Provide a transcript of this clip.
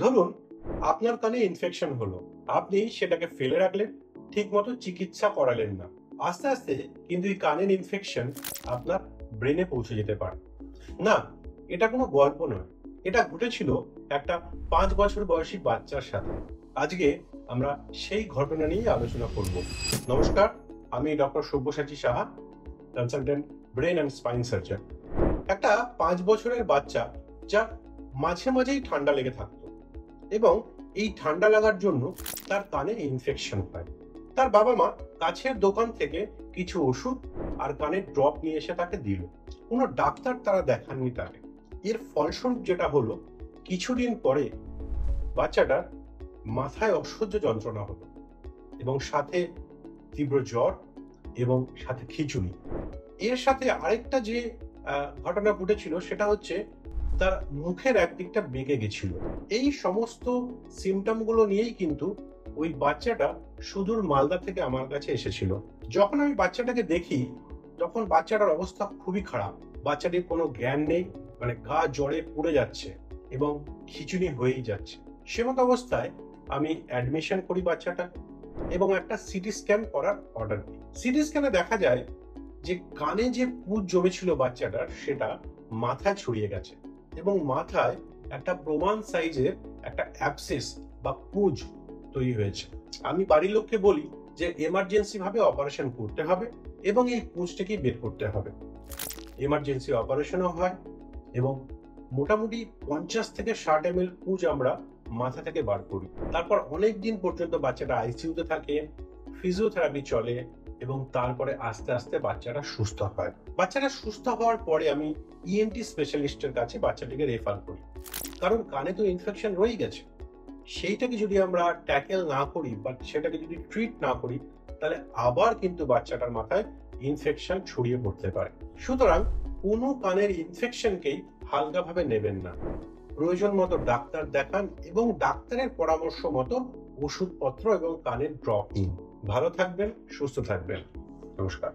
ধরুন আপনার কানে ইনফেকশন হলো, আপনি সেটাকে ফেলে রাখলেন, ঠিক মতো চিকিৎসা করালেন না। আস্তে আস্তে কিন্তু এই কানের ইনফেকশন আপনার ব্রেনে পৌঁছে যেতে পারে। না, এটা কোনো গল্প নয়, এটা ঘটেছিল একটা 5 বছর বয়সী বাচ্চার সাথে। আজকে আমরা সেই ঘটনা নিয়ে আলোচনা করব। নমস্কার, আমি doctor Sabyasachi Saha, consultant brain and spine surgeon. একটা 5 বছরের বাচ্চা, যার মাঝে মাঝেই ঠান্ডা লেগে থাকতো এবং এই ঠান্ডা লাগার জন্য তার কানে ইনফেকশন হয়। তার বাবা মা কাছের দোকান থেকে কিছু ওষুধ আর কানের ড্রপ নিয়ে এসে তাকে দিল। কোনো ডাক্তার তারা দেখাননি তাকে। এর ফলস্বরূপ যেটা হলো, কিছুদিন পরে বাচ্চাটার মাথায় অসহ্য যন্ত্রণা হলো এবং সাথে তীব্র জ্বর এবং সাথে খিঁচুনি। এর সাথে আরেকটা যে ঘটনা ঘটেছিল সেটা হচ্ছে তার মুখের একদিকটা বেঁকে গেছিল। এই সমস্ত সিমটম গুলো নিয়েই কিন্তু ওই বাচ্চাটা সুদূর মালদা থেকে আমার কাছে এসেছিল। যখন আমি বাচ্চাটাকে দেখি তখন বাচ্চাটার অবস্থা খুবই খারাপ। বাচ্চাটির কোনো জ্ঞান নেই, মানে গা জ্বরে পুড়ে যাচ্ছে এবং খিঁচুনি হয়েই যাচ্ছে। সেমত অবস্থায় আমি অ্যাডমিশন করি বাচ্চাটা এবং একটা সিটি স্ক্যান করার অর্ডার দিই। সিটি স্ক্যানে দেখা যায় যে কানে যে পুঁজ জমেছিল বাচ্চাটার, সেটা মাথায় ছড়িয়ে গেছে এবং মাথায় একটা প্রমাণ সাইজের একটা অ্যাবসেস বা পুঁজ তৈরি হয়েছে। আমি বাড়ির লোককে বলি যে এমার্জেন্সি ভাবে অপারেশন করতে হবে এবং এই পুঁজটাকে বের করতে হবে। এমার্জেন্সি অপারেশনও হয় এবং মোটামুটি 50 থেকে 60 ml পুঁজ আমরা মাথা থেকে বার করি। তারপর অনেক দিন পর্যন্ত বাচ্চাটা আইসিইউতে থাকে, ফিজিওথেরাপি চলে এবং তারপরে আস্তে আস্তে বাচ্চাটা সুস্থ হয়। বাচ্চাটা সুস্থ হওয়ার পরে আমি ইএনটি স্পেশালিস্টের কাছে বাচ্চাটিকে রেফার করি, কারণ কানে তো ইনফেকশন রয়ে গেছে। সেইটাকে যদি আমরা ট্যাকেল না করি বা সেটাকে যদি ট্রিট না করি, তাহলে আবার কিন্তু বাচ্চাটার মাথায় ইনফেকশন ছড়িয়ে পড়তে পারে। সুতরাং কোনো কানের ইনফেকশনকেই হালকাভাবে নেবেন না। প্রয়োজন মতো ডাক্তার দেখান এবং ডাক্তারের পরামর্শ মতো ওষুধপত্র এবং কানের ড্রপ নিন। ভালো থাকবেন, সুস্থ থাকবেন। নমস্কার।